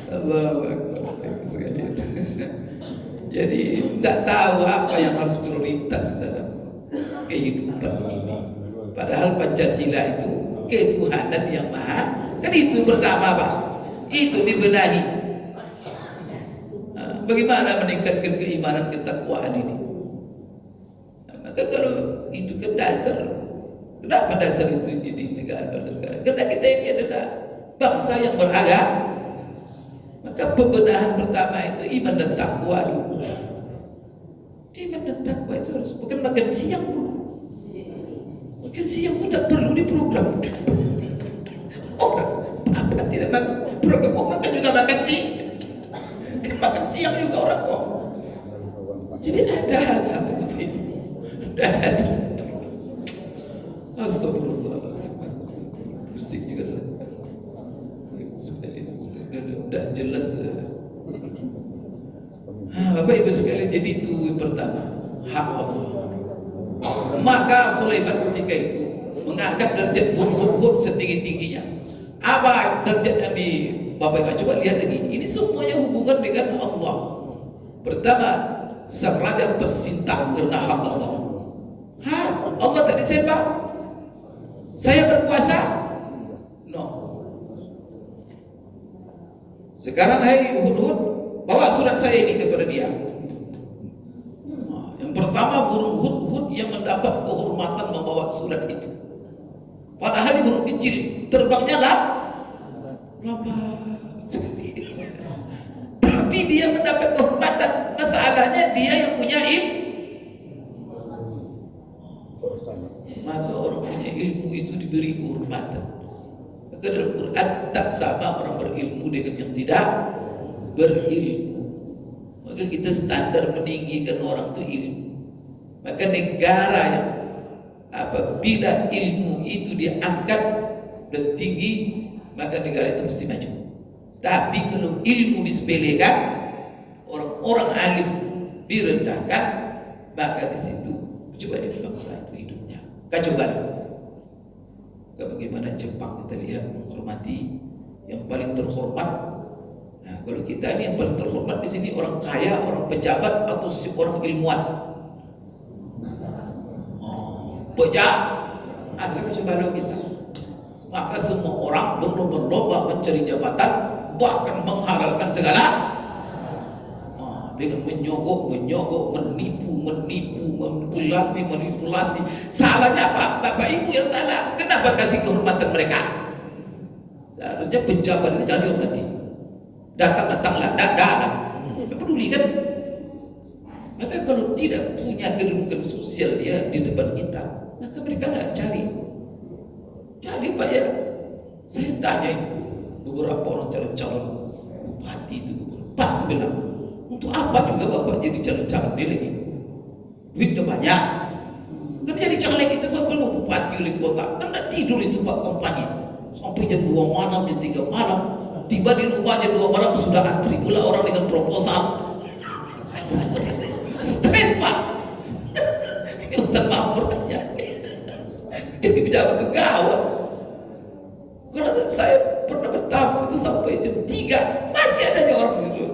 Allahu Akbar. Jadi tidak tahu apa yang harus prioritas dalam kehidupan ini. Padahal Pancasila itu ketuhanan yang maha. Kan itu pertama Pak. Itu dibenahi. Bagaimana meningkatkan keimanan ketakwaan ini? Maka kalau itu ke dasar, kenapa dasar itu jadi negara? Karena kita ini adalah bangsa yang beragama. Maka pembenahan pertama itu iman dan takwa dulu. Iman dan takwa itu harus, bukan makan siang dulu. Makan siang pun tidak perlu diprogramkan. Orang apa tidak makan program, makan juga makan siang. Kan makan siang juga orang kok. Jadi ada hal-hal itu. Dan astagfirullahaladzim. Pusing juga saya. Sudah jelas. Bapak Ibu sekalian, jadi itu yang pertama, hak Allah. Maka Sulaiman ketika itu mengangkat derajat Hud setinggi-tingginya. Apa derajat yang di Bapak Ibu coba lihat lagi. Ini semuanya hubungan dengan Allah. Pertama, sang raja tersintak karena hak Allah. Allah tak disembah. Saya berkuasa. No. Sekarang hai Hud, bawa surat saya ini kepada dia. Yang pertama burung Hud yang mendapat kehormatan membawa surat itu. Padahal ini burung kecil, terbangnya lambat sekali. Tapi dia mendapat kehormatan. Masalahnya dia yang punya ilmu. Maka orang punya ilmu itu diberi kehormatan. Maka dalam Quran tak sama orang berilmu dengan yang tidak berilmu. Maka kita standar meninggikan orang itu ilmu. Maka negara yang apabila ilmu itu diangkat dan tinggi, maka negara itu mesti maju. Tapi kalau ilmu disepelekan, orang-orang alim direndahkan, maka di situ coba di bangsa itu hidupnya kacau balau. Bagaimana Jepang kita lihat menghormati yang paling terhormat. Nah, kalau kita ini yang paling terhormat di sini orang kaya, orang pejabat atau orang ilmuwan. Pejabat, ada kacau balau kita. Maka semua orang berlomba-lomba mencari jabatan, bahkan menghalalkan segala dengan menyogok, menipu, manipulasi. Salahnya apa? Bapak Ibu yang salah. Kenapa kasih kehormatan mereka? Seharusnya pejabat itu jangan dihormati. Datang-datanglah, datang. Tidak peduli kan? Maka kalau tidak punya kedudukan sosial dia di depan kita, maka mereka tidak cari. Jadi Pak ya, saya tanya beberapa orang calon-calon bupati itu, Pak sebenarnya untuk apa juga Bapak jadi calon-calon dia lagi? Duitnya banyak. Kan jadi caleg itu Bapak mau bupati oleh kota, kan tidak tidur itu Pak kampanye sampai jam 2 malam, jam 3 malam. Tiba di rumah jam 2 malam sudah antri pula orang dengan proposal. Stres Pak. Ini Ustaz Mahmud tanya. Jadi pejabat kegawat. Karena saya pernah bertamu itu sampai jam 3 masih ada orang tidur.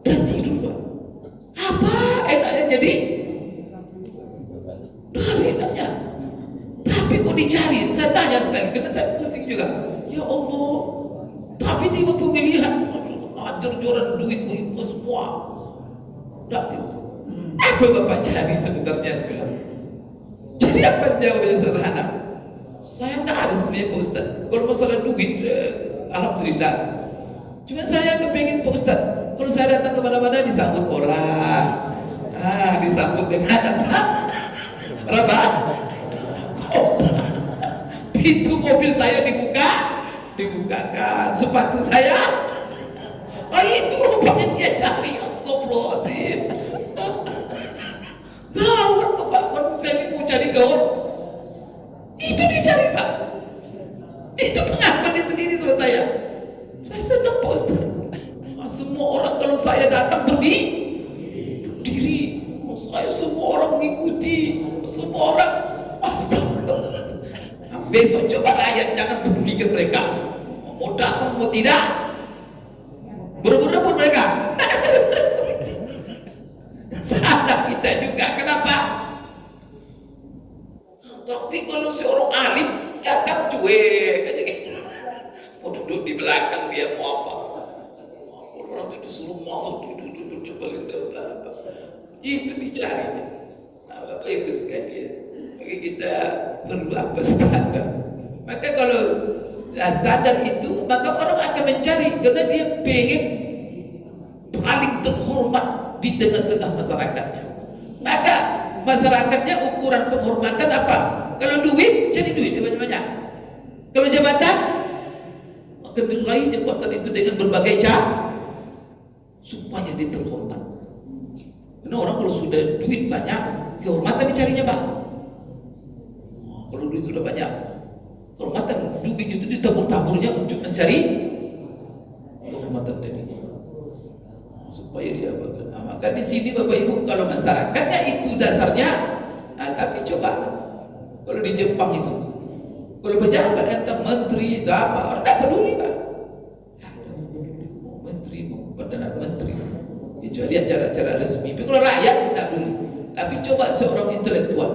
Dan tidur Pak. Apa enaknya jadi? Dari enaknya. Tapi kok dicari? Saya tanya sekali, karena saya pusing juga. Ya Allah. Tapi tiba pemilihan, jor-joran duit begitu semua. Apa Bapak cari sebenarnya sekarang? Jadi apa jawabannya sederhana? Saya tidak ada sebenarnya Pak Ustaz. Kalau masalah duit, alhamdulillah. Cuma saya kepengen Pak Ustaz. Kalau saya datang ke mana-mana disambut orang, disambut dengan apa? Pintu mobil saya dibukakan, sepatu saya, itu rupanya dia cari. Astagfirullahaladzim. Gawat Pak, manusia ini mau cari gawat. Itu dicari Pak. Itu pengakuan sendiri sama saya. Saya senang Pak Ustaz. Semua orang kalau saya datang berdiri. Saya semua orang mengikuti. Semua orang. Astagfirullah. Besok coba rakyat jangan pedulikan mereka. Mau datang mau tidak. Berebut mereka. Salah kita juga. Kenapa? Tapi kalau seorang alim datang cuek aja gitu. Mau duduk di belakang dia mau apa? Orang itu disuruh masuk duduk di paling depan. Itu dicari. Nah, Bapak Ibu sekalian, maka kita perlu apa standar. Maka kalau standar itu, maka orang akan mencari karena dia pengen paling terhormat di tengah-tengah masyarakatnya. Maka masyarakatnya ukuran penghormatan apa? Kalau duit, jadi duit banyak-banyak. Kalau jabatan, akan diraih jabatan itu dengan berbagai cara supaya dia terhormat. Karena orang kalau sudah duit banyak, kehormatan dicarinya Pak. Kalau duit sudah banyak, kehormatan duit itu ditabur-taburnya untuk mencari kehormatan tadi. Supaya dia bakal. Nah, maka di sini Bapak Ibu kalau masyarakatnya itu dasarnya, tapi coba kalau di Jepang itu, kalau pejabat entah menteri itu apa, tidak peduli Pak. Mau menteri, mau perdana menteri, kecuali acara-acara resmi. Tapi kalau rakyat tidak peduli. Tapi coba seorang intelektual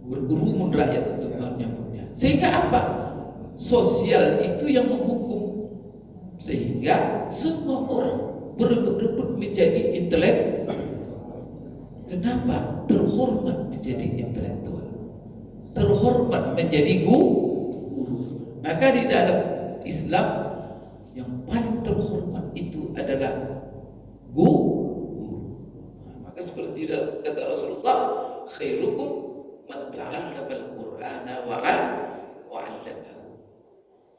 berkerumun rakyat untuk menyambutnya. Sehingga apa? Sosial itu yang menghukum. Sehingga semua orang berebut menjadi intelek. Kenapa? Terhormat menjadi intelektual, terhormat menjadi guru. Maka di dalam Islam yang paling terhormat itu adalah guru. Maka seperti dalam kata Rasulullah, khairukum man ta'allama al-Qur'ana wa 'allamahu.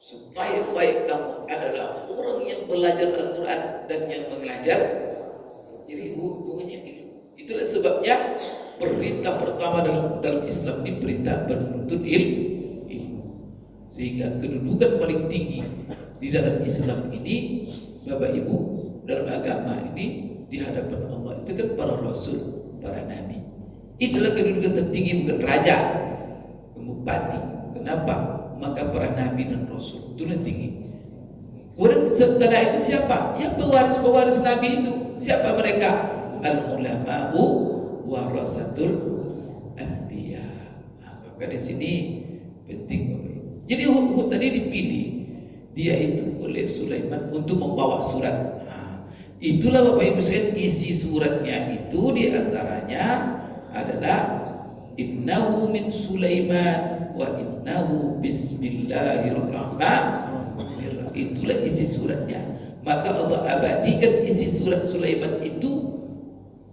Sebaik-baik kamu adalah orang yang belajar Al-Quran dan yang mengajar. Jadi hubungannya ilmu. Itulah sebabnya perintah pertama dalam Islam ini perintah menuntut ilmu. Sehingga kedudukan paling tinggi di dalam Islam ini, Bapak Ibu, dalam agama ini di hadapan Allah itu kan para rasul, para nabi. Itulah kedudukan tertinggi, bukan raja, bupati. Kenapa? Maka para nabi dan rasul itulah tinggi. Kemudian setelah itu siapa? Ya pewaris-pewaris nabi itu. Siapa mereka? Al-ulama'u warasatul anbiya. Maka di sini penting. Jadi Hud tadi dipilih, dia itu oleh Sulaiman untuk membawa surat. Itulah Bapak Ibu sekalian, isi suratnya itu diantaranya adalah innahu min Sulaiman wa innahu bismillahirrahmanirrahim. Itulah isi suratnya. Maka Allah abadikan isi surat Sulaiman itu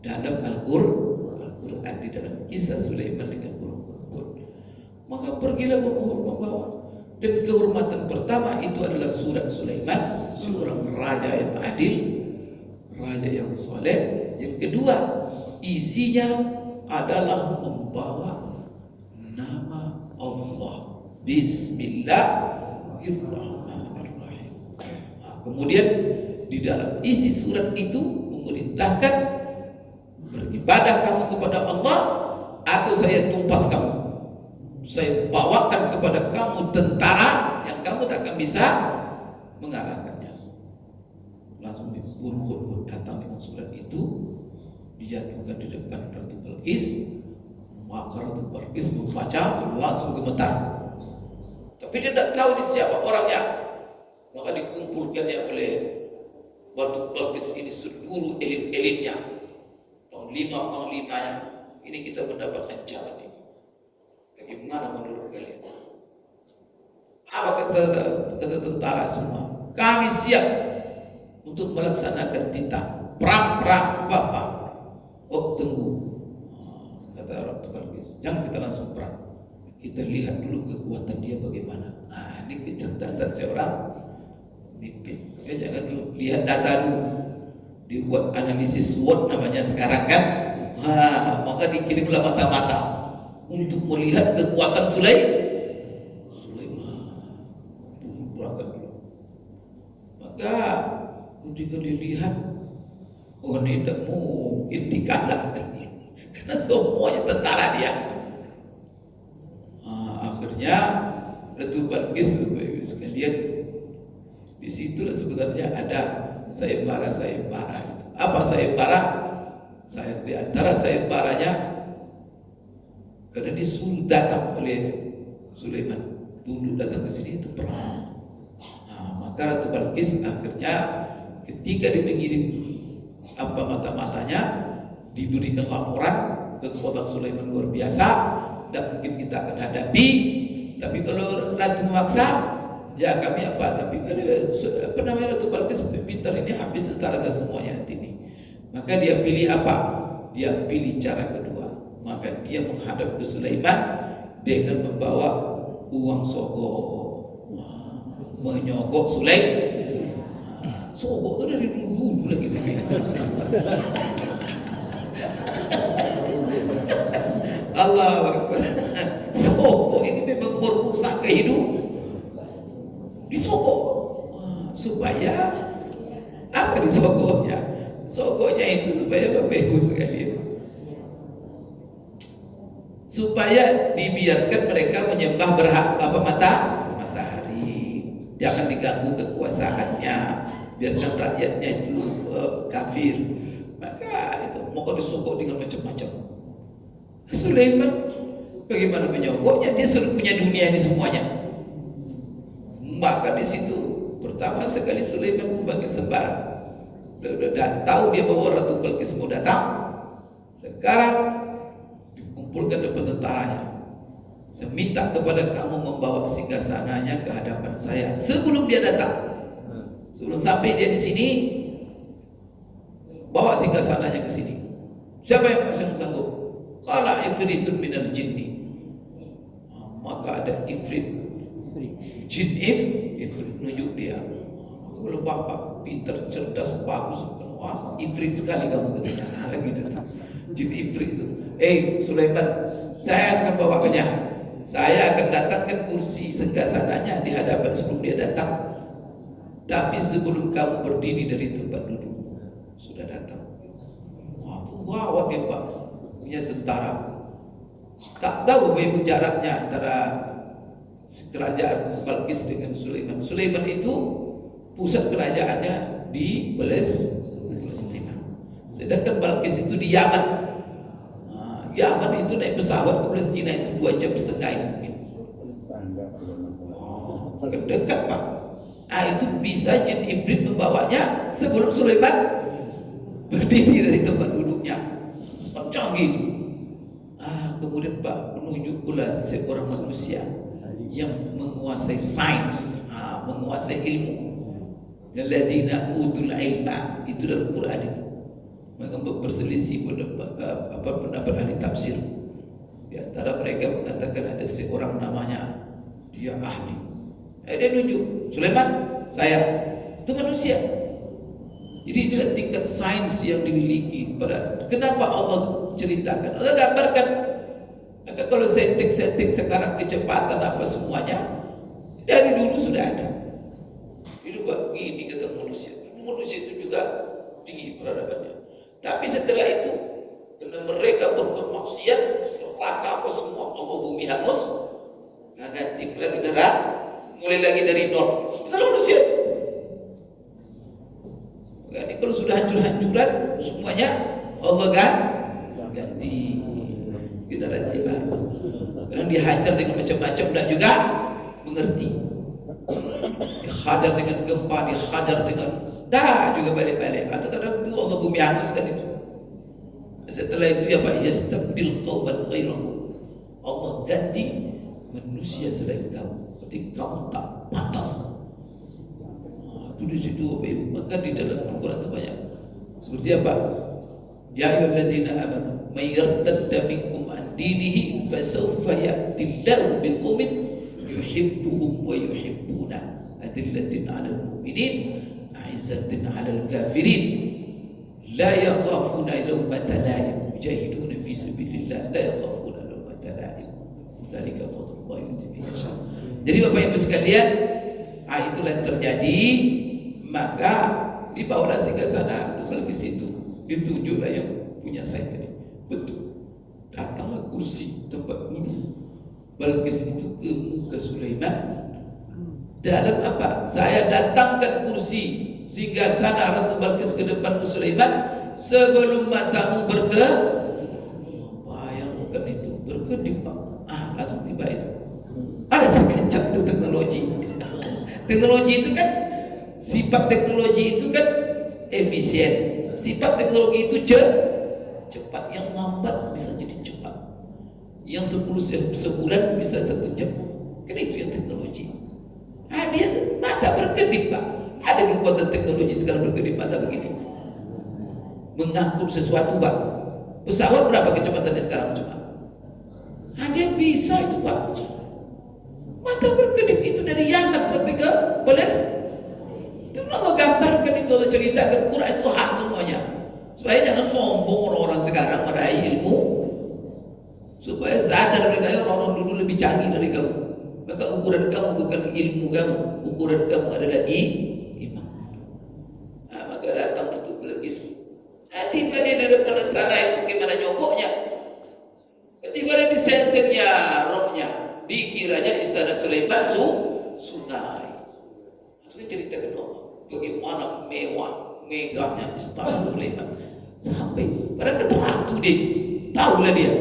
dalam Al-Quran, di dalam kisah Sulaiman dengan Qur'an. Maka pergilah membawa. Dan kehormatan pertama itu adalah surat Sulaiman, seorang raja yang adil, raja yang soleh. Yang kedua, isinya adalah membawa nama Allah, Bismillahirrahmanirrahim. Kemudian di dalam isi surat itu memerintahkan, beribadah kamu kepada Allah atau saya tumpas kamu, saya bawakan kepada kamu tentara yang kamu tak akan bisa mengalahkannya. Langsung diburu datang dengan surat itu, dijatuhkan di depan Ratu Balqis. Maka Ratu Balqis membaca, langsung gemetar. Tapi dia tidak tahu di siapa orangnya. Maka dikumpulkannya oleh Ratu Balqis ini seluruh elit-elitnya, panglimanya. Ini kita mendapat ancaman ini. Bagaimana menurut kalian? Apa kata tentara semua? Kami siap untuk melaksanakan titah perang Bapak. Oh tunggu, kata Ratu Balqis, jangan kita langsung perang. Kita lihat dulu kekuatan dia bagaimana. Ini kecerdasan seorang pemimpin. Jangan dulu lihat data dulu, dibuat analisis SWOT namanya sekarang kan. Maka dikirimlah mata-mata untuk melihat kekuatan Sulaiman. Berangkat dulu. Maka ketika dilihat, oh ini tidak mungkin dikalahkan, karena semuanya tentara dia. Akhirnya Ratu Balqis sekalian, di situlah sebenarnya ada sayembara. Apa sayembara? Di antara sayembaranya, karena disuruh datang oleh Sulaiman, tunduk datang ke sini itu perang. Maka Ratu Balqis akhirnya ketika dia mengirim mata-matanya, diberikan laporan kekuatan Sulaiman luar biasa, dan mungkin kita akan hadapi. Tapi kalau Ratu memaksa, ya kami Tapi Ratu Balqis pintar ini, habis tentara saya semuanya nanti ini. Maka dia pilih apa? Dia pilih cara kedua. Maka dia menghadap ke Sulaiman dengan membawa uang sogok, menyogok Sulaiman. Sogok itu dari dulu lagi. Allahu Akbar. Sogok ini memang merusak kehidupan. Disogok supaya apa disogoknya? Sogoknya itu supaya Bapak Ibu sekalian, supaya dibiarkan mereka menyembah matahari, jangan diganggu kekuasaannya, biarkan rakyatnya itu kafir. Maka itu mau disogok dengan macam-macam. Sulaiman bagaimana menyogoknya? Dia sudah punya dunia ini semuanya. Maka di situ pertama sekali Sulaiman membagi sembarang. Sudah tahu dia bahwa Ratu Balqis mau datang. Sekarang dikumpulkan depan tentaranya. Saya minta kepada kamu membawa singgasananya ke hadapan saya sebelum dia datang. Sebelum sampai dia di sini, bawa singgasananya ke sini. Siapa yang masih sanggup? Qala ifritun minal jinni. Maka ada ifrit, jin ifrit nunjuk dia. Kalau bapak pintar, cerdas, bagus, wah ifrit sekali kamu katanya. Gitu. Jin ifrit itu. Sulaiman, saya akan bawakannya. Saya akan datangkan kursi singgasananya di hadapan sebelum dia datang. tapi sebelum kamu berdiri dari tempat duduk sudah datang. Wah, dia Pak punya tentara. Tak tahu apa itu jaraknya antara kerajaan Balkis dengan Sulaiman. Sulaiman itu pusat kerajaannya di Palestina, sedangkan Balkis itu di Yaman. Yaman itu naik pesawat ke Palestina itu 2,5 jam itu mungkin. Dekat Pak. Itu bisa jin iblis membawanya sebelum Sulaiman berdiri dari tempat duduknya. Canggih itu. Kemudian Pak menunjuk pula seorang manusia yang menguasai sains, menguasai ilmu. Alladzina utul ilma, itu dalam Quran itu. Maka berselisih pendapat ahli tafsir. Di antara mereka mengatakan ada seorang namanya dia ahli. Dia nunjuk, Sulaiman, saya itu manusia. Jadi inilah tingkat sains yang dimiliki. Kenapa Allah ceritakan? Allah gambarkan. Maka kalau setting sekarang kecepatan apa semuanya dari dulu sudah ada. Itu begini kata manusia. Manusia itu juga tinggi peradabannya. Tapi setelah itu, karena mereka berbuat maksiat, selaka apa semua, Allah bumi hangus, ganti lagi darah, mulai lagi dari nol. Itu manusia itu. Ini kalau sudah hancur-hancuran semuanya, Allah ganti generasi baru. Karena dihajar dengan macam-macam, tidak juga mengerti. Dihajar dengan gempa, dihajar dengan juga balik-balik. Atau kadang itu Allah bumi hanguskan itu. Setelah itu ya Pak, yastabdil qauman ghairakum. Allah ganti manusia selain kamu. Ketika kamu tak pantas. Itu di situ maka di dalam Al-Quran itu banyak. Seperti apa? Ya ayyuhalladzina amanu may yartadda minkum an dinihi fasawfa ya'tillahu biqaumin yuhibbuhum wa yuhibbuna adillatin 'alal mu'minin 'izzatin 'alal kafirin la yakhafuna lawmata la'im yujahiduna fi sabilillah la yakhafuna lawmata la'im dzalika fadlullah yu'tihi yasha. Jadi Bapak Ibu sekalian, itulah yang terjadi. Maka dibawalah singgasana itu ke situ, ditunjuklah yang punya saya tadi. Betul, datanglah kursi tempat duduk Balkis itu ke muka Sulaiman. Dalam apa? Saya datangkan kursi singgasana Ratu Balkis ke depan Sulaiman sebelum matamu bayangkan itu berkedip Pak. Langsung tiba itu. Ada sekencang itu teknologi. Teknologi itu kan, sifat teknologi itu kan efisien. Sifat teknologi itu cepat. Yang lambat bisa jadi cepat. Yang 10 sebulan bisa 1 jam. Karena itu yang teknologi. Dia mata berkedip Pak. Ada kekuatan teknologi sekarang berkedip mata begini. Mengangkut sesuatu Pak. Pesawat berapa kecepatannya sekarang cuma? Dia bisa itu Pak. Mata berkedip itu dari Yaman sampai ke Palestina. Itu Allah gambarkan, itu Allah ceritakan. Quran itu hak semuanya. Supaya jangan sombong orang-orang sekarang meraih ilmu. Supaya sadar mereka orang-orang dulu lebih canggih dari kamu. Maka ukuran kamu bukan ilmu kamu, ukuran kamu adalah iman. Maka datang satu Balkis. Tiba dia di depan istana itu gimana nyogoknya? Ketika dia disensetnya rohnya, dikiranya istana Sulaiman sungai. Itu kan ceritakan Allah bagaimana megahnya istana Sulaiman. Sampai pada kata ratu dia, tahulah dia.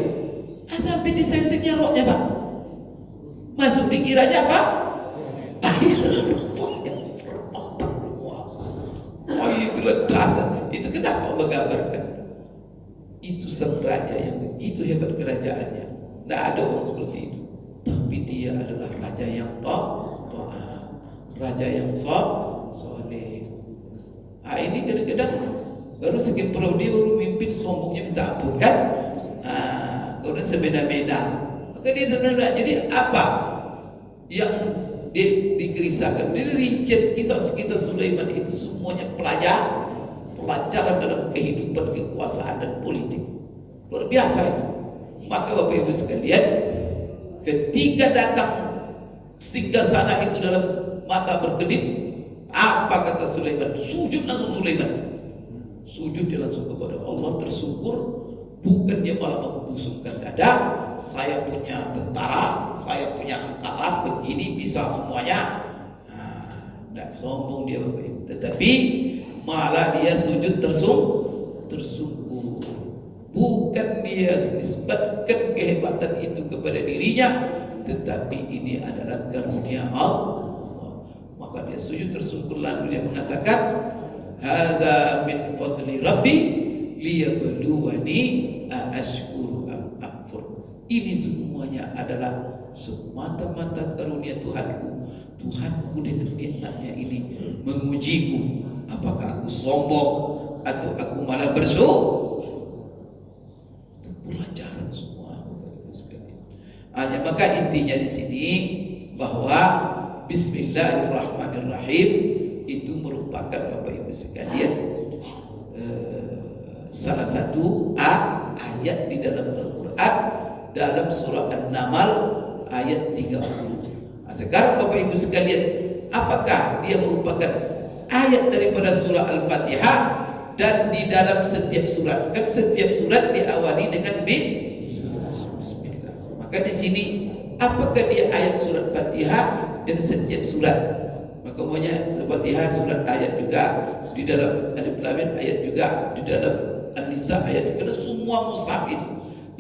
Sampai disensetnya rohnya Pak. Masuk dikiranya apa? Itulah dasar. Itu kenapa Allah gambarkan. Itu sang raja yang begitu hebat kerajaannya. Tidak ada orang seperti itu. Tapi dia adalah raja yang taat, raja yang soleh. Ini kadang-kadang baru sekian periode dia baru mimpin, sombongnya minta ampun kan? Kemudian sebeda-beda. Maka dia sebenarnya jadi apa yang dikisahkan? Jadi rincian kisah Sulaiman itu semuanya pelajaran dalam kehidupan, kekuasaan dan politik. Luar biasa itu. Maka Bapak Ibu sekalian, ketika datang singgasana itu dalam mata berkedip, Apa kata Sulaiman? Sujud langsung Sulaiman. Sujud dia langsung kepada Allah, tersyukur. Bukan dia malah membusungkan dada. Saya punya tentara, saya punya angkatan begini bisa semuanya. Tidak sombong dia Bapak Ibu. Tetapi malah dia sujud tersungkur. Bukan dia nisbatkan kehebatan itu kepada dirinya, tetapi ini adalah karunia Allah. Maka dia sujud tersungkur, lalu dia mengatakan, hadza min fadli rabbi liyabluwani aashkuru am akfur. Ini semuanya adalah semata-mata karunia Tuhanku. Tuhanku dengan nikmatnya ini mengujiku, apakah aku sombong atau aku malah bersyukur. Itu pelajaran semua. Hanya maka intinya di sini bahwa Bismillahirrahmanirrahim itu merupakan Bapak Ibu sekalian salah satu ayat di dalam Al-Quran, dalam surah An-Naml ayat 30. Nah, sekarang Bapak Ibu sekalian, apakah dia merupakan ayat daripada surah Al-Fatihah? Dan di dalam setiap surat, kan setiap surat diawali dengan Bismillah. Maka di sini apakah dia ayat surat Fatihah dan setiap surat? Maka umumnya Al-Fatihah surat ayat juga, di dalam Alif Lam Mim ayat juga, di dalam An-Nisa ayat juga. Karena semua mushaf itu,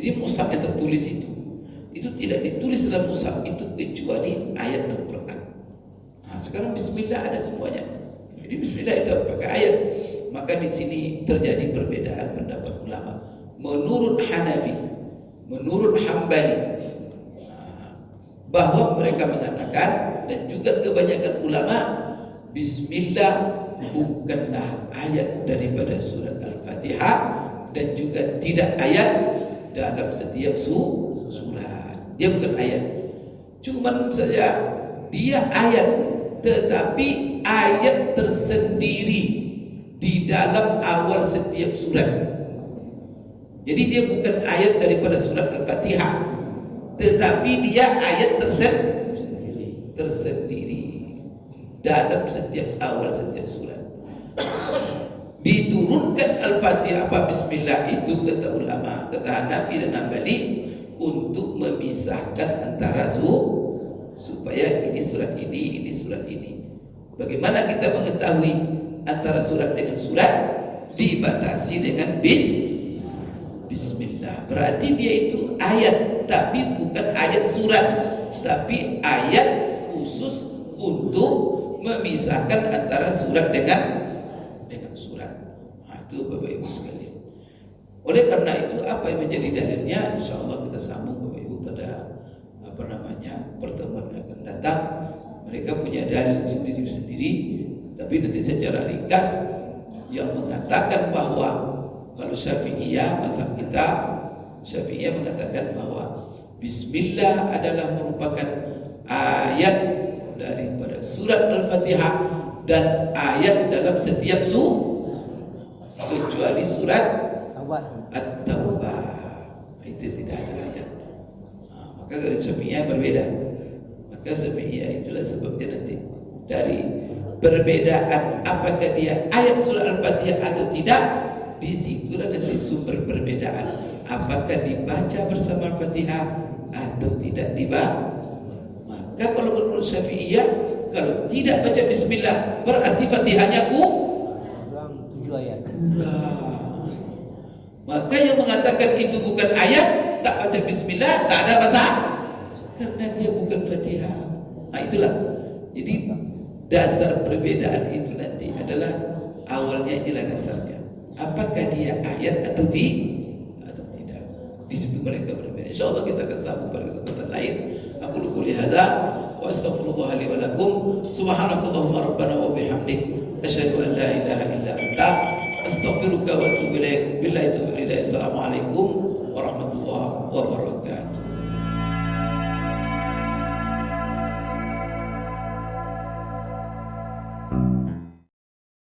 jadi mushaf yang tertulis itu tidak ditulis dalam mushaf itu kecuali ayat Al-Quran. Nah, sekarang Bismillah ada semuanya. Jadi Bismillah itu pakai ayat. Maka di sini terjadi perbedaan pendapat ulama. Menurut Hanafi, menurut Hambali, bahwa mereka mengatakan, dan juga kebanyakan ulama, Bismillah bukanlah ayat daripada surat Al-Fatihah, dan juga tidak ayat dalam setiap surat. Dia bukan ayat, cuman saja dia ayat, tetapi ayat tersendiri di dalam awal setiap surat. Jadi dia bukan ayat daripada surat Al-Fatihah, tetapi dia ayat tersendiri dalam setiap awal setiap surat. Diturunkan Al-Fatihah apa Bismillah itu, kata ulama, kata Hanafi dan Hambali, untuk memisahkan antara supaya ini surat ini surat ini. Bagaimana kita mengetahui antara surat dengan surat? Dibatasi dengan Bismillah. Berarti dia itu ayat, tapi bukan ayat surat, tapi ayat khusus untuk memisahkan antara surat dengan surat. Nah, itu Bapak Ibu sekalian. Oleh karena itu, apa yang menjadi dalilnya? Insya Allah kita sambung Bapak Ibu pada pertemuan yang akan datang. Mereka punya dalil sendiri-sendiri, tapi nanti secara ringkas yang mengatakan bahwa kalau Syafi'iyah, mazhab kita Syafi'iyah mengatakan bahwa Bismillah adalah merupakan ayat daripada surat Al-Fatihah dan ayat dalam setiap kecuali surat At-Taubah. Itu tidak ada ayat. Maka kalau Syafi'iyah berbeda. Maka Syafi'iyah itulah sebabnya nanti dari perbedaan apakah dia ayat surah Al-Fatihah atau tidak, di situlah nanti sumber perbedaan. Apakah dibaca bersama Al-Fatihah atau tidak dibaca? Maka kalau menurut Syafi'iyah, kalau tidak baca Bismillah berarti Fatihahnya kurang 7 ayat. Maka yang mengatakan itu bukan ayat, tak baca Bismillah, tak ada masalah, karena dia bukan Fatihah. Nah itulah. Jadi dasar perbedaan itu nanti adalah awalnya inilah dasarnya. Apakah dia ayat atau tidak? Di situ mereka berbeda. Insyaallah kita akan sambung pada kesempatan lain. Aku qouli hadza wa astaghfirullah li wa lakum. Subhanakallahumma rabbana wa bihamdik asyhadu an la ilaha illa anta astaghfiruka wa atubu ilaik. Billahi taufiq. Assalamualaikum.